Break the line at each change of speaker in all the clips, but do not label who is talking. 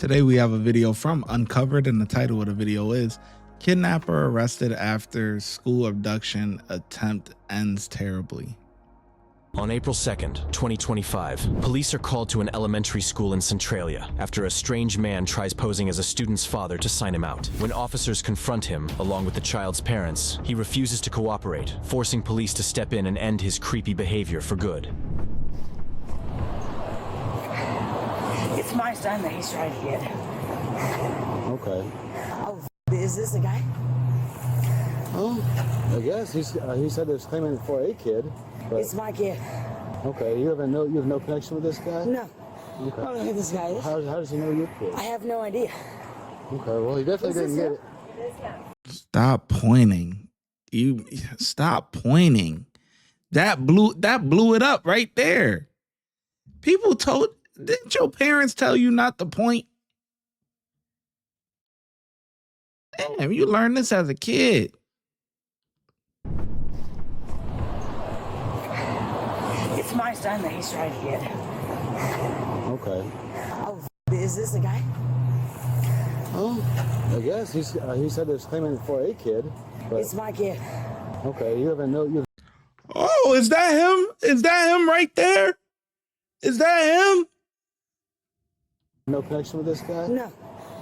Today we have a video from Uncovered, and the title of the video is Kidnapper Arrested After School Abduction Attempt Ends Terribly.
On April 2nd, 2025, police are called to an elementary school in Centralia after a strange man tries posing as a student's father to sign him out. When officers confront him, along with the child's parents, he refuses to cooperate, forcing police to step in and end his creepy behavior for good.
It's my son that he's trying to get.
Okay.
Oh, is this the guy?
Oh, I guess he said there's claiming for a kid. But,
It's my kid.
okay, you have no connection with this guy?
No.
Okay.
I don't know who this guy is.
How does he know your kid?
I have no idea.
Okay, well he definitely didn't get it.
Stop pointing. You stop pointing. That blew it up right there. Didn't your parents tell you not to point? Damn, you learned this as a kid.
It's my son that he's trying to get.
Okay.
Oh, is this the guy?
Oh, I guess he said there's claiming for a kid. But,
It's my kid.
okay, you have
Oh, is that him? Is that him right there? Is that him?
no connection with this guy?
No.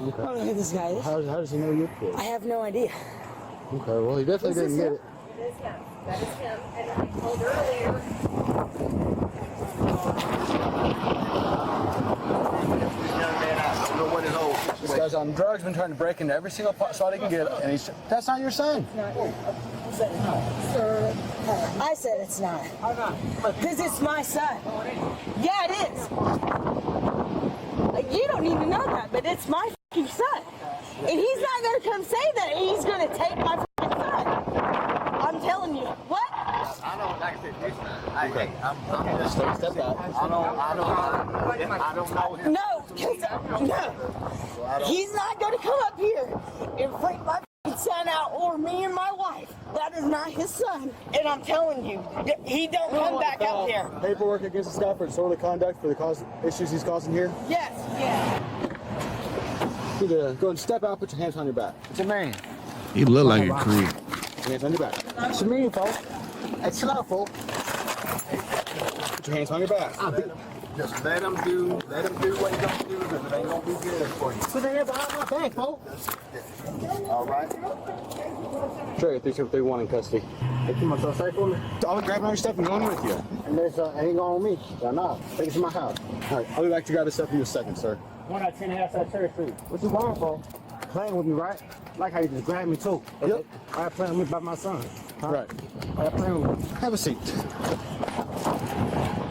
Okay.
I don't know who this guy is.
How does he know your kid?
I have no idea.
Okay, well he definitely didn't get it.
That is him. That is him. And I told earlier.
This guy's on drugs, been trying to break into every single spot he can get, and that's not your son.
Sir, I said it's not. Because it's my son. Yeah, it is. You don't need to know that, but it's my fucking son. And he's not going to come say that he's going to take my fucking son. I'm telling you. What?
I don't like I said, I'm just
Step back.
I don't know him.
No, no. He's not going to come up here and freak my fucking son out or me and my wife. That is not his son. And I'm telling you, he don't come back up here.
Paperwork against this guy for disorderly conduct for the issues he's causing here.
Yes. Yeah.
You need to go and step out, put your hands on your back. It's a man.
He look like a creep.
Hands on your back. It's a man, folks. It's slow, folks. Put your hands on your back.
Just let him do what he's gonna do, because it ain't gonna be good for you.
Put your hands behind my back, folks.
All right?
Trey, 3731 in custody.
Hey, come on, so safe for me.
I'll grab all your stuff and going with you.
And there's ain't going on me. Y'all not. Take it to my house.
All right, I'll be back to grab this stuff in you in a second, sir.
One out 10 outside Cherry Street. What you want for? Playing with me, right? Like how you just grabbed me too.
Yep.
I have playing with me by my son. Huh?
Right.
I have playing with me.
Have a seat.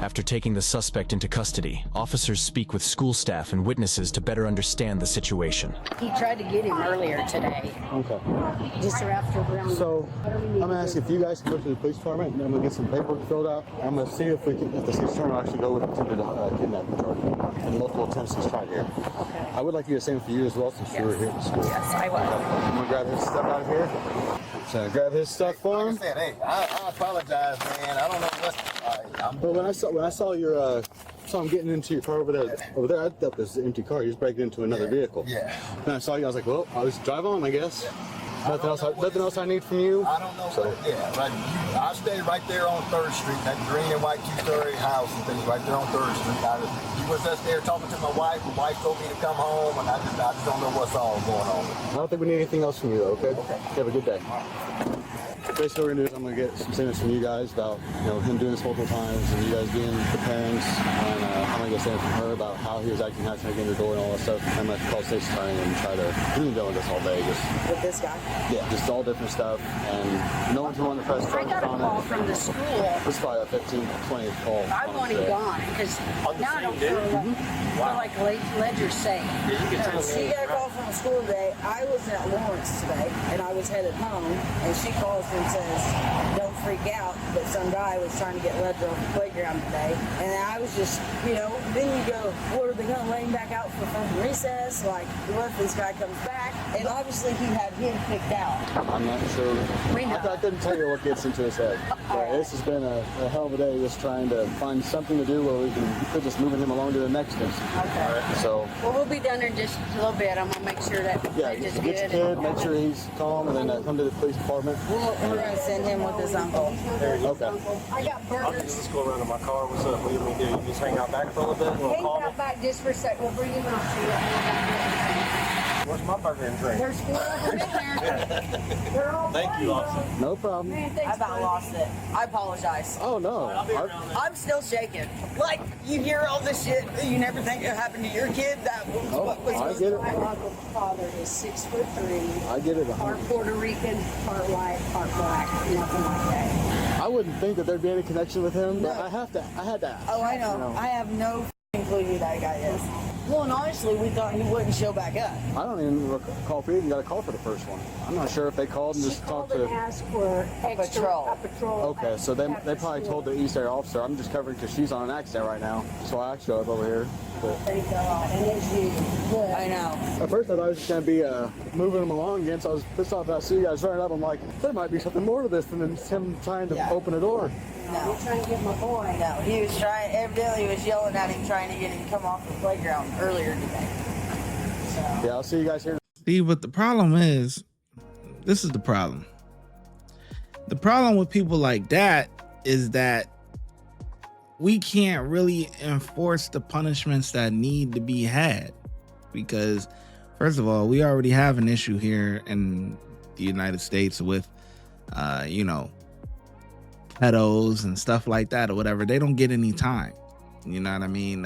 After taking the suspect into custody, officers speak with school staff and witnesses to better understand the situation.
He tried to get him earlier today,
Okay.
just after around.
So, I'm gonna ask if you guys can go to the police department, and I'm gonna get some paperwork filled out. I'm gonna see if the police department will actually go with attempted kidnapping charge and multiple attempts he's tried here.
Okay.
I would like to do the same for you as well, since you were here at the school.
Yes, I will.
I'm gonna grab his stuff out of here. So grab his stuff for
Like I
him.
said, hey, I apologize, man. I don't know what.
But when I saw your saw him getting into your car over there, I thought this was an empty car. He was breaking into another vehicle.
Yeah.
And I saw you. I was like, well, I'll just drive on, I guess. Nothing else I need from you.
I don't know. So, right. I stay right there on 3rd Street, that green and white two-story house and things right there on 3rd Street. He was just there talking to my wife. My wife told me to come home, and I just don't know what's all going on.
I don't think we need anything else from you, though, okay? Have a good day. Basically, what we're gonna do is I'm gonna get some statements from you guys about him doing this multiple times, and you guys being the parents, and I'm gonna get statements from her about how he was acting, how trying to get in the door and all that stuff. I'm gonna call State's attorney and try to. We've been dealing with this all day, just
With this guy?
yeah, just all different stuff, and no one's willing to press
I
charges
got a
on
call
it.
from the school.
This is probably a 15-20 call.
I want him gone because now I don't feel like Ledger's safe.
She got a call from the school today. I was at Lawrence today, and I was headed home, and she calls and says, don't freak out, but some guy was trying to get Ledger off the playground today. And I was just, then you go, what are they going to lay him back out for fucking recess? Like, what if this guy comes back? And obviously he had him picked out.
I'm not sure.
We know.
I couldn't tell you what gets into his head. But this has been a hell of a day, just trying to find something to do where we could just moving him along to the next instance.
Okay.
So
Well, we'll be down there in just a little bit. I'm gonna make sure that
yeah,
it's
get your kid, make sure he's calm, and then come to the police department.
We're gonna send him with his uncle.
Okay.
I got burgers.
Just go around to my car. What's up? What do you want me to do? You just hang out back for a little bit?
Hang out back just for a sec. We'll bring him out to you.
Where's my burger and drink?
There's four of them in there. They're all
Thank you, officer.
No problem.
Man,
I
thanks,
about
buddy.
lost it. I apologize.
Oh no.
I'm still shaking. Like, you hear all this shit that you never think it happened to your kid. That was what was
I get it.
My uncle father is 6'3".
I get it.
Part Puerto Rican, part white, part black, nothing like that.
I wouldn't think that there'd be any connection with him, but I had to ask.
Oh, I know.
You know.
I have no clue who that guy is. Well, and honestly, we thought he wouldn't show back up.
I don't even recall if we even got a call for the first one. I'm not sure if they called and just talked
And
to.
asked for extra,
Patrol.
a patrol.
Okay, so they
after
probably
school.
told the East Area officer. I'm just covering because she's on an accident right now, so I showed up over here. But
Thank God. And it's you. Good.
I know.
at first I thought I was just gonna be moving them along again, so I was pissed off that I see you guys running up. I'm like, there might be something more to this than just him trying to
Yeah.
open a door.
No.
I'm trying to get my boy.
No, he was trying, evidently he was yelling at him, trying to get him to come off the playground earlier today. So,
Yeah, I'll see you guys here.
See, but the problem is, this is the problem. The problem with people like that is that we can't really enforce the punishments that need to be had. Because, first of all, we already have an issue here in the United States with, you know, pedos and stuff like that or whatever. They don't get any time. You know what I mean?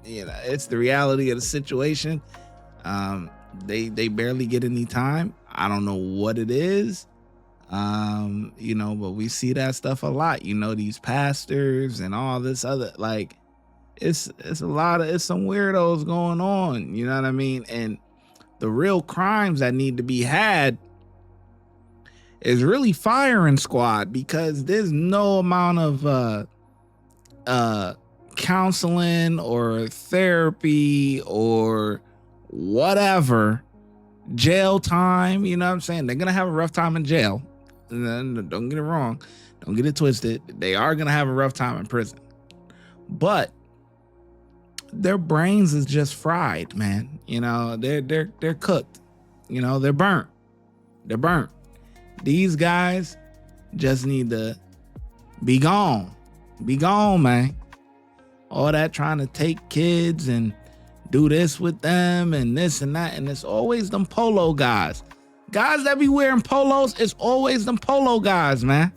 You know, it's the reality of the situation. They barely get any time. I don't know what it is. You know, but we see that stuff a lot, you know, these pastors and all this other, like, it's some weirdos going on, you know what I mean? And the real crimes that need to be had is really firing squad, because there's no amount of counseling or therapy or whatever, jail time, you know what I'm saying? They're gonna have a rough time in jail. Don't get it wrong, don't get it twisted. They are gonna have a rough time in prison, but their brains is just fried, man. You know, they're cooked. You know, they're burnt. These guys just need to be gone. Be gone, man. All that trying to take kids and do this with them and this and that. And it's always them polo guys. Guys that be wearing polos, it's always them polo guys, man.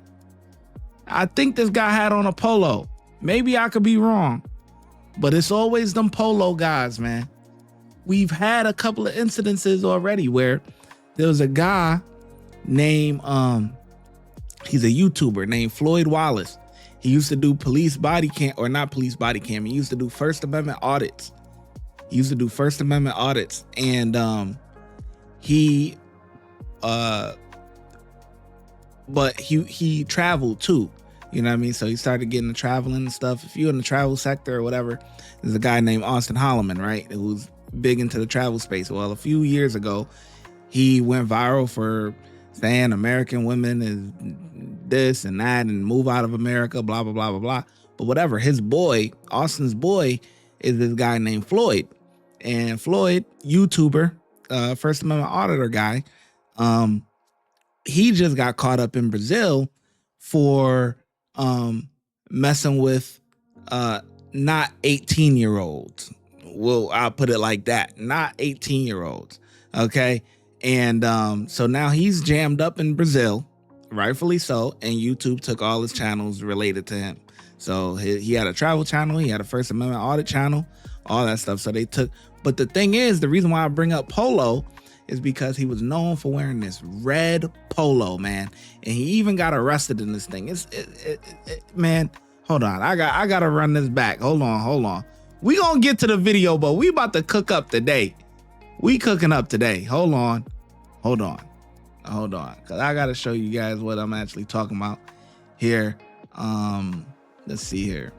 I think this guy had on a polo. Maybe I could be wrong, but it's always them polo guys, man. We've had a couple of incidences already where there was a guy named, he's a YouTuber named Floyd Wallace. He used to do police body cam, or not police body cam. He used to do First Amendment audits. And he traveled too. You know what I mean? So he started getting to traveling and stuff. If you're in the travel sector or whatever, there's a guy named Austin Holloman, right? Who's big into the travel space. Well, a few years ago, he went viral for saying American women is this and that and move out of America, blah, blah, blah, blah, blah. But whatever, his boy, Austin's boy, is this guy named Floyd. And Floyd, YouTuber, First Amendment auditor guy, he just got caught up in Brazil for messing with not 18-year-olds. Well, I'll put it like that, not 18-year-olds. Okay. And so now he's jammed up in Brazil, rightfully so, and YouTube took all his channels related to him. So he had a travel channel, he had a First Amendment audit channel, all that stuff. So they took, but the thing is, the reason why I bring up polo is because he was known for wearing this red polo, man. And he even got arrested in this thing. Man, hold on. I gotta run this back. Hold on. We gonna get to the video, but we about to cook up today. We cooking up today. Hold on. Cause I gotta show you guys what I'm actually talking about here. Let's see here.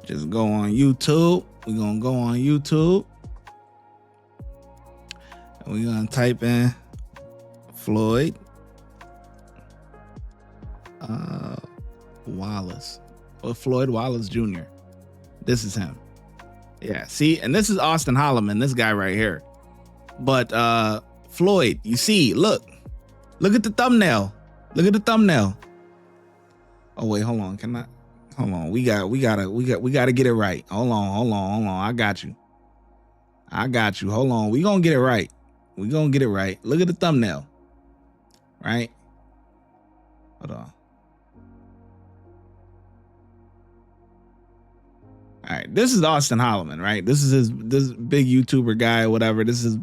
Just go on YouTube. We're gonna go on YouTube. And we're gonna type in Floyd Wallace. Or Floyd Wallace Jr. This is him. Yeah, see, and this is Austin Holloman, this guy right here. But Floyd, you see, look at the thumbnail. Look at the thumbnail. Oh wait, hold on. Hold on. We gotta get it right. Hold on. I got you. Hold on. We gonna get it right. Look at the thumbnail. Right? Hold on. All right, this is Austin Holloman, right? This is this big YouTuber guy or whatever. This is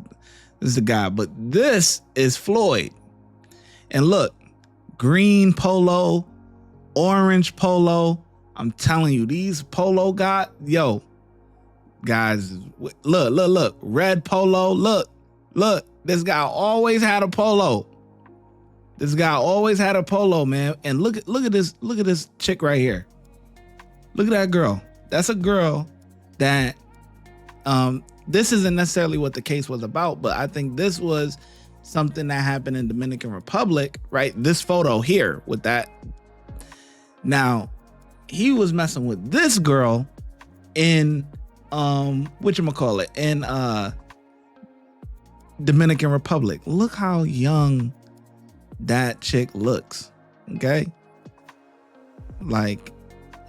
the guy, but this is Floyd. And look, green polo, orange polo. I'm telling you, these polo guys, guys, look, red polo. Look, this guy always had a polo. Man. And look at this chick right here. Look at that girl. That's a girl that this isn't necessarily what the case was about, but I think this was something that happened in Dominican Republic, right? This photo here with that. Now, he was messing with this girl in whatchamacallit, in Dominican Republic. Look how young that chick looks. Okay. Like,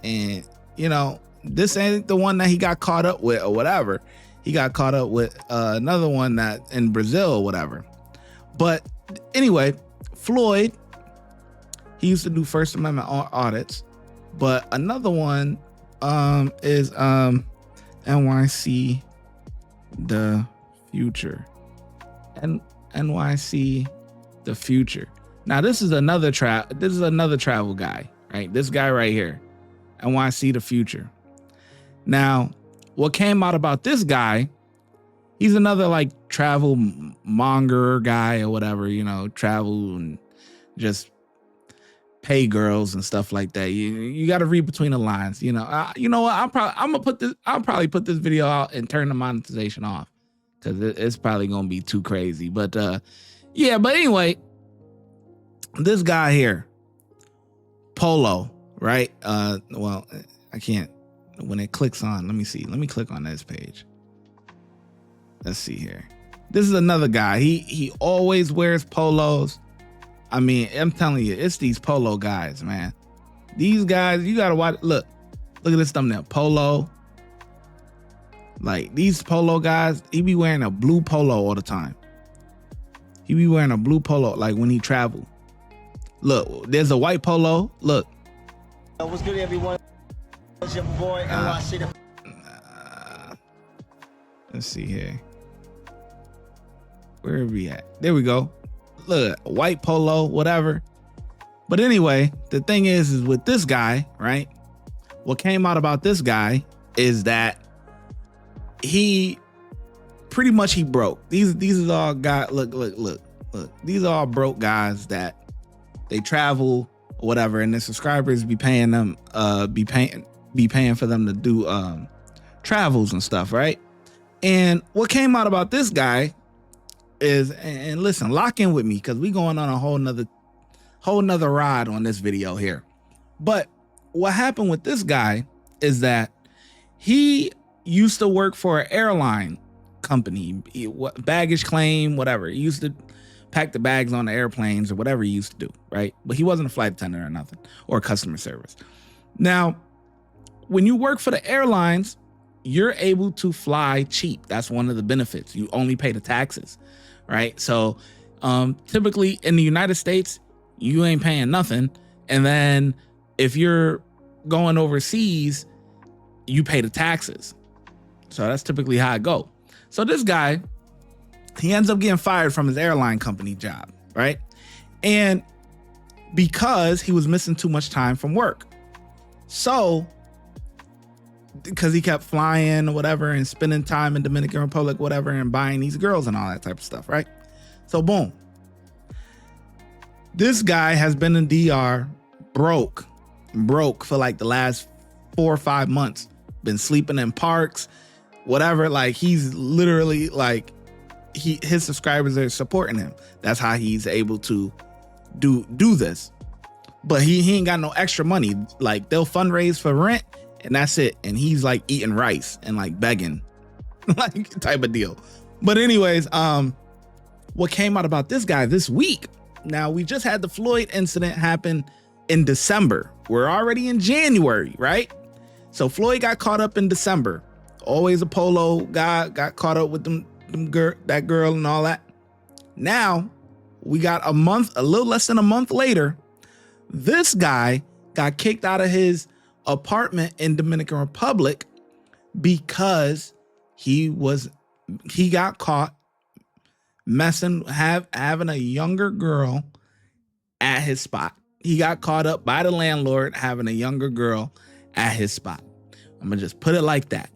and you know, this ain't the one that he got caught up with or whatever. He got caught up with another one that in Brazil or whatever. But anyway, Floyd, he used to do First Amendment audits. But another one is NYC the Future. And NYC the Future. Now this is another travel guy, right? This guy right here. NYC the Future. Now, what came out about this guy, he's another like travel monger guy or whatever, you know, travel and just pay girls and stuff like that. You got to read between the lines, you know. You know what? I'll probably put this video out and turn the monetization off because it's probably gonna be too crazy. But yeah. But anyway, this guy here, Polo, right? Well, I can't. When it clicks on, let me see. Let me click on this page. Let's see here. This is another guy. He always wears polos. I mean, I'm telling you, it's these polo guys, man. These guys, you gotta watch. Look at this thumbnail. Polo. Like these polo guys, he be wearing a blue polo all the time. He be wearing a blue polo like when he travel. Look, there's a white polo. Look.
What's good, everyone? It's your boy, NYC.
Let's see here. Where are we at? There we go. Look, white polo, whatever. But anyway, the thing is with this guy, right? What came out about this guy is that he pretty much he broke. These is all guys. Look. These are all broke guys that they travel or whatever, and the subscribers be paying them, be paying for them to do travels and stuff, right? And what came out about this guy is, and listen, lock in with me because we going on a whole nother ride on this video here. But what happened with this guy is that he used to work for an airline company, baggage claim, whatever. He used to pack the bags on the airplanes or whatever he used to do, right? But he wasn't a flight attendant or nothing, or customer service. Now, when you work for the airlines, you're able to fly cheap. That's one of the benefits. You only pay the taxes, right? So typically in the United States, you ain't paying nothing. And then if you're going overseas, you pay the taxes. So that's typically how it go. So this guy, he ends up getting fired from his airline company job, right? And because he was missing too much time from work. So, because he kept flying or whatever and spending time in Dominican Republic, whatever, and buying these girls and all that type of stuff, right? So boom. This guy has been in DR broke for like the last 4 or 5 months. Been sleeping in parks, whatever. Like he's literally like, his subscribers are supporting him. That's how he's able to do this. But he ain't got no extra money. Like they'll fundraise for rent and that's it. And he's like eating rice and like begging, like type of deal. But anyways, what came out about this guy this week? Now, we just had the Floyd incident happen in December. We're already in January, right? So Floyd got caught up in December. Always a polo guy got caught up with that girl and all that. Now we got a little less than a month later, this guy got kicked out of his apartment in Dominican Republic because he got caught having a younger girl at his spot. He got caught up by the landlord having a younger girl at his spot. I'm gonna just put it like that.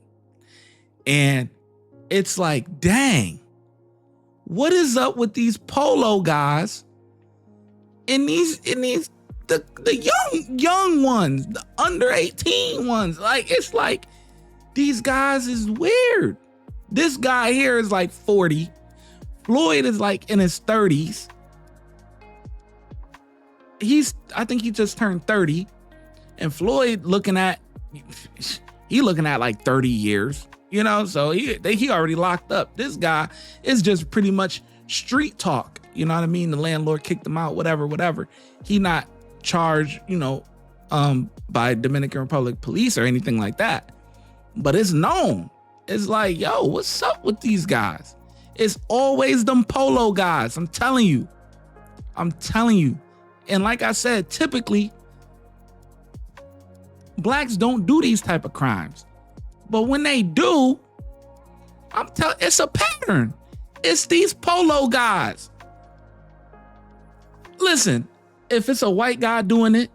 And it's like, dang, what is up with these polo guys and the young ones, the under 18 ones? Like, it's like these guys is weird. This guy here is like 40. Floyd is like in his 30s. I think he just turned 30. And Floyd looking at like 30 years, you know, so he already locked up. This guy is just pretty much street talk. You know what I mean? The landlord kicked him out, whatever. He not charged, you know, by Dominican Republic police or anything like that. But it's known. It's like, yo, what's up with these guys? It's always them polo guys. I'm telling you. And like I said, typically, blacks don't do these type of crimes. But when they do, it's a pattern. It's these polo guys. Listen, if it's a white guy doing it,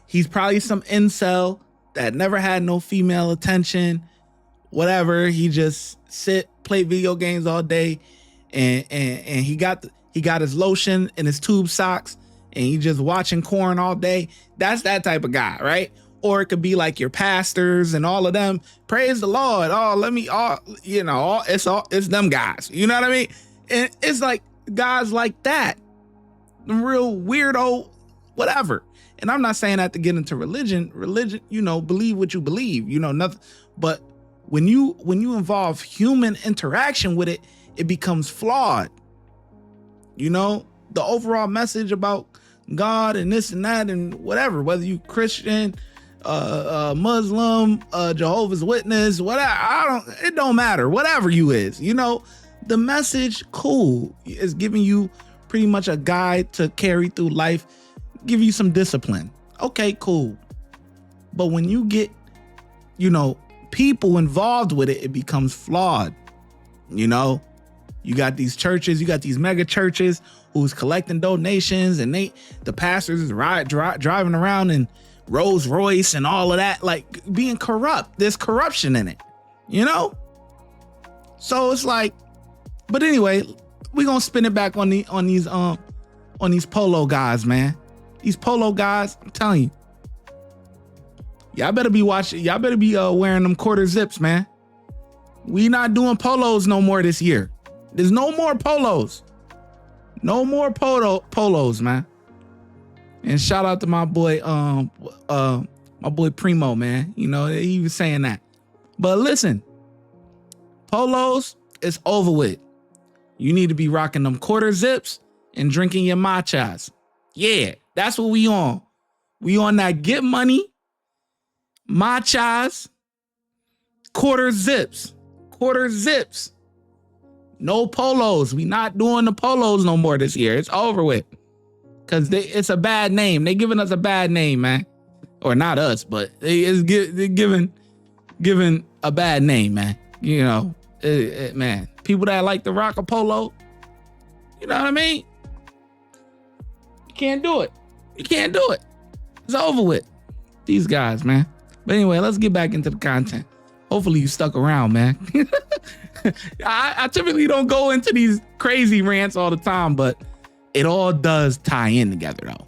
he's probably some incel that never had no female attention, whatever. He just play video games all day, and he got his lotion and his tube socks, and he just watching corn all day. That's that type of guy, right? Or it could be like your pastors and all of them. Praise the Lord. It's them guys. You know what I mean? And it's like guys like that, real weirdo, whatever. And I'm not saying that to get into religion, you know, believe what you believe, you know, nothing. But when you involve human interaction with it, it becomes flawed. You know, the overall message about God and this and that and whatever, whether you Christian, Muslim, Jehovah's Witness, whatever, it don't matter, whatever you is, you know, the message, cool, is giving you pretty much a guide to carry through life, give you some discipline. Okay, cool. But when you get, you know, people involved with it, it becomes flawed. You know, you got these churches, you got these mega churches who's collecting donations, and the pastors is driving around in Rolls Royce and all of that, like being corrupt. There's corruption in it, you know? So it's like, but anyway, we're gonna spin it back on these polo guys, man. These polo guys, I'm telling you, y'all better be wearing them quarter zips, man. We not doing polos no more this year. There's no more polos. No more polos, man. And shout out to my boy Primo, man. You know, he was saying that. But listen, polos is over with. You need to be rocking them quarter zips and drinking your matchas. Yeah, that's what we on. We on that get money, matchas, quarter zips. No polos. We not doing the polos no more this year. It's over with. Because it's a bad name. They giving us a bad name, man. Or not us, but they're giving a bad name, man. You know, man. People that like to rock a polo, you know what I mean? You can't do it. It's over with. These guys, man. But anyway, let's get back into the content. Hopefully you stuck around, man. I typically don't go into these crazy rants all the time, but it all does tie in together, though.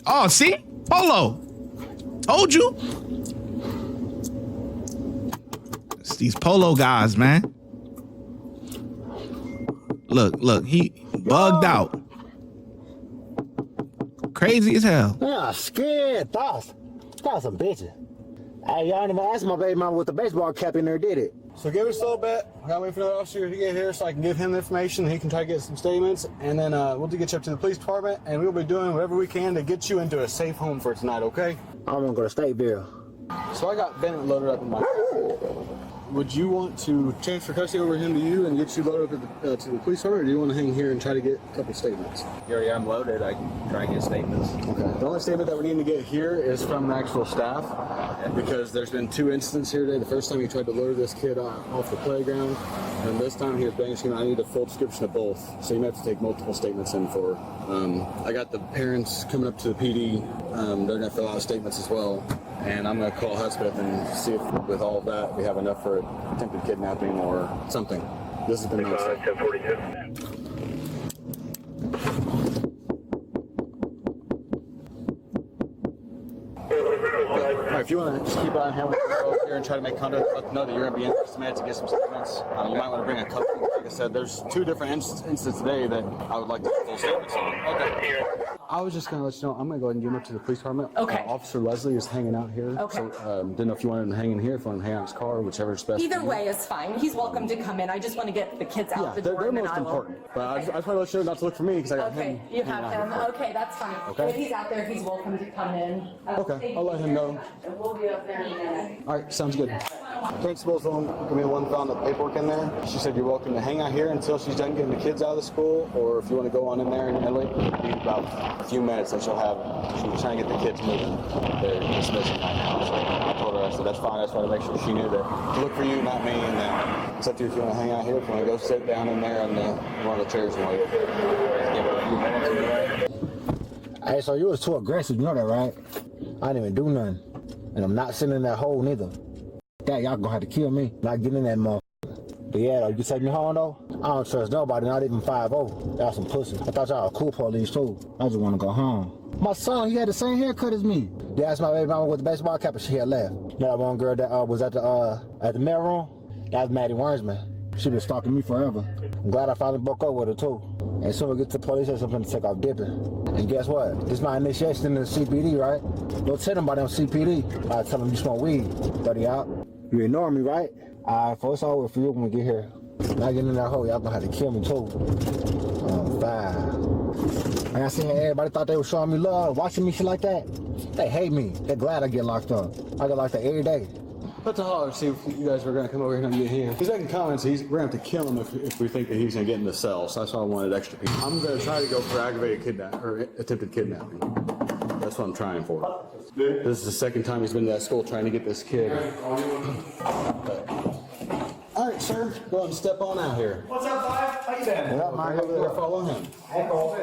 Oh, see? Polo. Told you. It's these polo guys, man. Look, he bugged out. crazy as hell.
Yeah, scared. Thoughts some bitches. Hey, y'all didn't even ask my baby mama with the baseball cap in there, did it?
So give us a little bit. I gotta wait for the officer to get here so I can give him the information. He can try to get some statements, and then we'll get you up to the police department, and we'll be doing whatever we can to get you into a safe home for tonight, okay?
I'm gonna go to Stateville.
So I got Bennett loaded up in my car. Would you want to transfer custody over him to you and get you loaded up at to the police department, or do you want to hang here and try to get a couple statements?
Gary, I'm loaded. I can try and get statements.
Okay. The only statement that we need to get here is from the actual staff, because there's been 2 incidents here today. The first time he tried to lure this kid off the playground, and this time he was banging screaming. I need a full description of both. So you may have to take multiple statements in for. I got the parents coming up to the PD. They're going to fill out statements as well. And I'm going to call Hudspeth and see if with all of that we have enough for attempted kidnapping or something. This has been nice. 1042. If you want to just keep on hand with yourself here and try to make contact, let them know that you're going to be interested to get some statements. You might want to bring a couple. Like I said, there's 2 different instances today that I would like to get those statements on. Okay. I was just going to let you know, I'm going to go ahead and give him up to the police department.
Okay.
Officer Leslie is hanging out here.
Okay.
So didn't know if you wanted him to hang in here, if you wanted to hang out in his car, whichever is best.
Either way is fine. He's welcome to come in. I just want to get the kids out the door.
They're
and then
most
I will-
important. But
Okay.
I just want to let you know not to look for me because I got him.
Okay, you have
hanging
him.
out here.
Okay, that's fine.
Okay.
If he's out there, he's welcome to come in.
Okay, I'll let him know.
And we'll be up there in a minute.
All right, sounds good. Principal's the one, give me the one that found the paperwork in there. She said you're welcome to hang out here until she's done getting the kids out of the school, or if you want to go on in there and wait, it'll be about a few minutes that she'll have. She was trying to get the kids moving. They're dismissing right now. So I told her, I said, that's fine. I just wanted to make sure she knew that to look for you, not me, and that it's up to you if you want to hang out here, if you want to go sit down in there on one of the chairs and wait. Give it a few minutes anyway.
Hey, so you was too aggressive, you know that, right? I didn't even do nothing. And I'm not sitting in that hole neither. That y'all gonna have to kill me, not getting in that motherfucker. But yeah, though, you take me home though? I don't trust nobody, not even 5-0. Y'all some pussy. I thought y'all were cool police too. I just wanna go home. My son, he had the same haircut as me. They asked my baby mama with the baseball cap and she had left. That one girl that was at the mail room, that was Maddie Wormsman. She been stalking me forever. I'm glad I finally broke up with her too. And soon we get to the police station, I'm gonna take off dipping. And guess what? This is my initiation into the CPD, right? Don't tell them about them CPD. I tell them you smoke weed. 30 out. You ignore me, right? Alright, folks, it's over for you when we get here. Not getting in that hole, y'all gonna have to kill me too. 5. And I seen everybody thought they were showing me love, watching me shit like that. They hate me. They're glad I get locked up. I get locked up every day.
Put the holler, see if you guys were going to come over here and get him. He's making comments. We're going to have to kill him if we think that he's going to get in the cell. So that's why I wanted extra people. I'm going to try to go for aggravated kidnapping or attempted kidnapping. That's what I'm trying for. This is the second time he's been to that school trying to get this kid. All right, sir. Go ahead and step on out here.
What's up, Five? How you been?
Yeah, my
Over there, follow him.
Hey, Cole.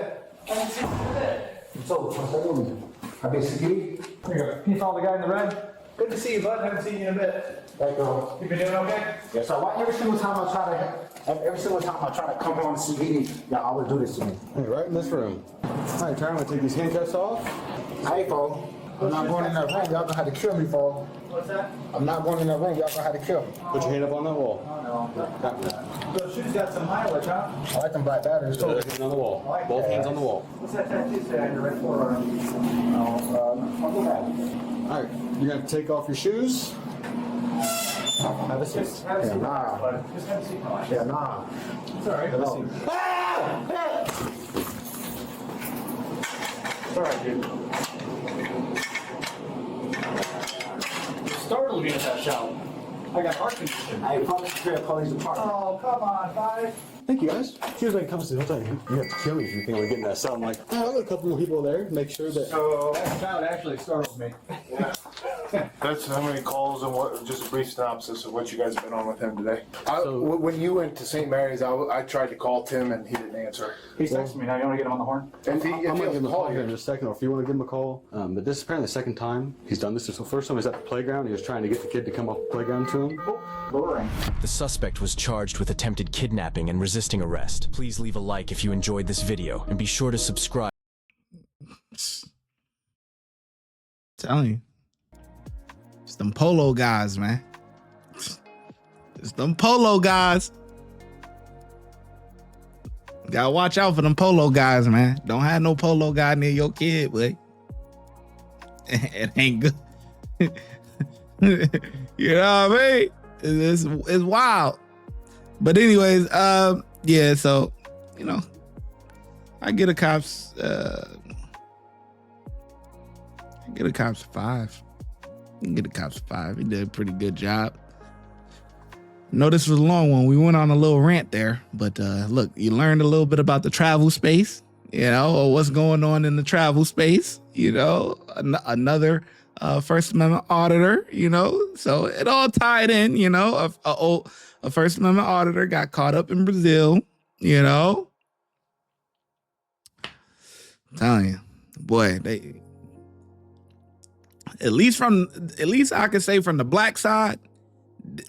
So, what's that doing? I been security?
Can you follow the guy in the red? Good to see you, bud. Haven't seen you in a bit.
Hey, girl.
You been doing okay?
Yeah, so why every single time I try to come on the CPD, y'all always do this to me?
Hey, right in this room. All right, Tyler, I'm going to take these handcuffs off.
Hey, folks. I'm not going in that ring. Y'all gonna have to kill me, folks.
What's that?
I'm not going in that ring. Y'all gonna have to kill me.
Put your hand up on that wall.
No. So shoes got some mileage, huh?
I like them black batteries, too.
Hand on the wall. Both hands on the wall.
What's that tattoo say on your right forearm?
I'll go back.
All right, you're going to take off your shoes.
Have a seat.
Just have a seat,
nah.
bud. Just have a seat.
Yeah, nah.
It's all right.
Have a seat.
It's all right, dude. Startled me with that shout. I got heart condition.
Hey, fuck the police department.
Oh, come on, Five.
Thank you, guys. She was making comments the whole time. You have to kill me if you think we're getting that cell. I'm like, oh, I've got a couple more people there. Make sure that.
So that shout actually startled me.
That's how many calls and what, just a brief synopsis of what you guys have been on with him today. When you went to St. Mary's, I tried to call Tim and he didn't answer.
He's texting me now. You want to get him on the horn?
I'm going to give him a call here in just a second, or if you want to give him a call. But this is apparently the second time he's done this. So the first time he was at the playground. He was trying to get the kid to come off the playground to him.
Lowering.
The suspect was charged with attempted kidnapping and resisting arrest. Please leave a like if you enjoyed this video, and be sure to subscribe.
Telling you. It's them polo guys, man. It's them polo guys. Gotta watch out for them polo guys, man. Don't have no polo guy near your kid, boy. It ain't good. You know what I mean? It's wild. But anyways, yeah, so, you know, I get a cops 5. You can get a cops 5. He did a pretty good job. No, this was a long one. We went on a little rant there, but look, you learned a little bit about the travel space, you know, or what's going on in the travel space, you know, another First Amendment auditor, you know, so it all tied in, you know, a First Amendment auditor got caught up in Brazil, you know. I'm telling you, boy, at least I can say from the black side,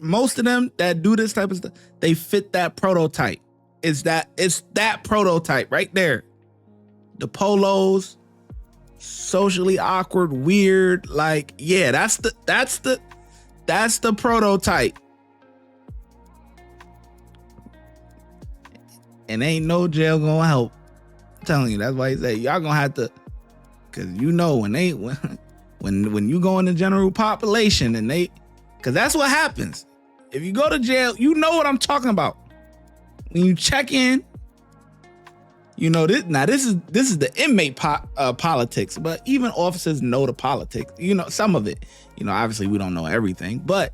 most of them that do this type of stuff, they fit that prototype. It's that prototype right there. The polos, socially awkward, weird, like, yeah, that's the prototype. And ain't no jail gonna help. I'm telling you, that's why he say y'all gonna have to, cause you know when you go in the general population and cause that's what happens. If you go to jail, you know what I'm talking about. When you check in, you know this. Now this is the inmate politics, but even officers know the politics. You know some of it. You know, obviously we don't know everything, but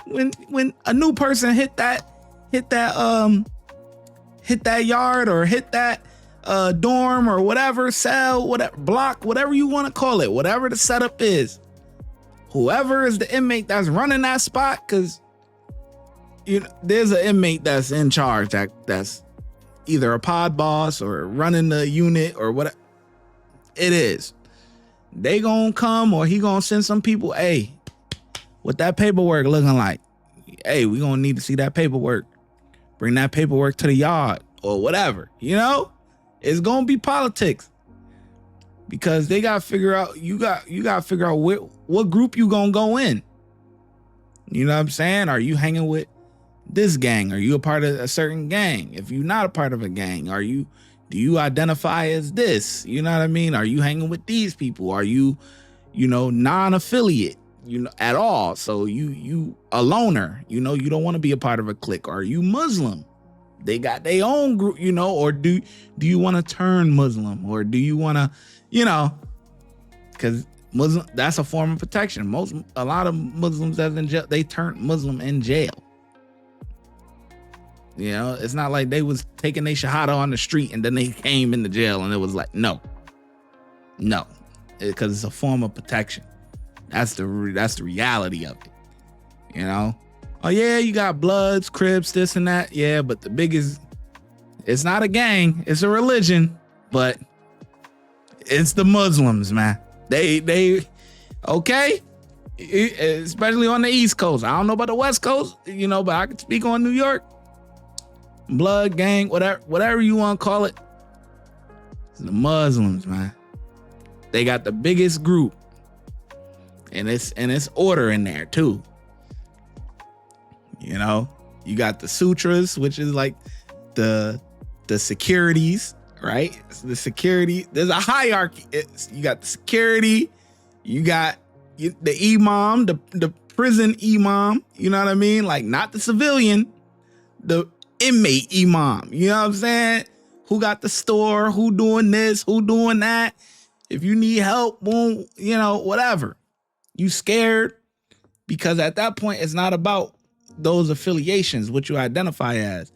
when a new person hit that yard or hit that dorm or whatever, cell, whatever block, whatever you want to call it, whatever the setup is, whoever is the inmate that's running that spot, because you know there's an inmate that's in charge that's either a pod boss or running the unit or whatever it is. They gonna come or he gonna send some people, hey, what that paperwork looking like? Hey, we gonna need to see that paperwork. Bring that paperwork to the yard or whatever, you know? It's gonna be politics because they gotta figure out, you gotta figure out what group you gonna go in. You know what I'm saying? Are you hanging with this gang? Are you a part of a certain gang? If you're not a part of a gang, do you identify as this? You know what I mean? Are you hanging with these people? Are you non-affiliate, at all? So you a loner, you don't want to be a part of a clique. Are you Muslim? They got their own group, or do you want to turn Muslim, or do you want to, because Muslim, that's a form of protection. A lot of Muslims that's in jail, they turned Muslim in jail. It's not like they was taking their shahada on the street and then they came into jail and it was like, no, because it's a form of protection. That's the reality of it. Oh yeah, you got Bloods, Crips, this and that. Yeah, but the biggest, it's not a gang, it's a religion, but it's the Muslims, man. They okay, especially on the East Coast. I don't know about the West Coast, but I can speak on New York. Blood gang, whatever you want to call it. It's the Muslims, man. They got the biggest group, and it's order in there too. You got the sutras, which is like the securities, right? The security. There's a hierarchy. You got the security. You got the imam, the prison imam. You know what I mean? Like not the civilian, the inmate imam. You know what I'm saying? Who got the store? Who doing this? Who doing that? If you need help, boom. Whatever. You scared because at that point it's not about those affiliations, what you identify as,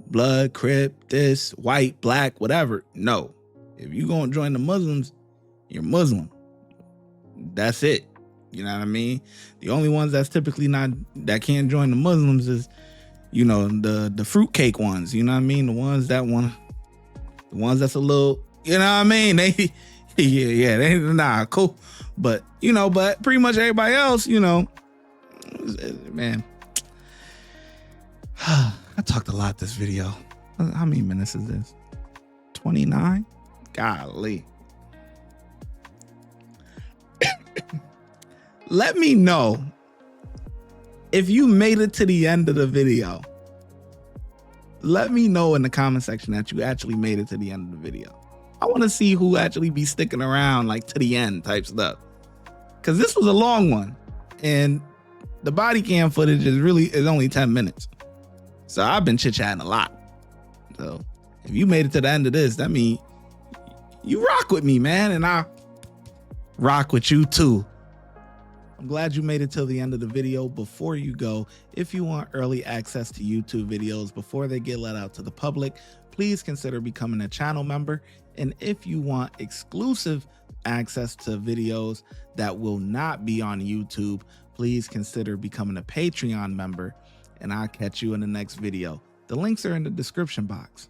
blood, Crip, this, white, black, whatever. No, if you gonna join the Muslims, you're Muslim. That's it. You know what I mean? The only ones that's typically that can't join the Muslims is, the fruitcake ones. You know what I mean? The ones that's a little, you know what I mean? They, they nah cool, but but pretty much everybody else, man. I talked a lot this video. How many minutes is this? 29? Golly. Let me know if you made it to the end of the video. let me know in the comment section that you actually made it to the end of the video. I want to see who actually be sticking around like to the end type stuff. Cause this was a long one and the body cam footage is only 10 minutes. So I've been chit-chatting a lot. So if you made it to the end of this, that means you rock with me, man. And I rock with you too. I'm glad you made it till the end of the video. Before you go, if you want early access to YouTube videos before they get let out to the public, please consider becoming a channel member. And if you want exclusive access to videos that will not be on YouTube, please consider becoming a Patreon member. And I'll catch you in the next video. The links are in the description box.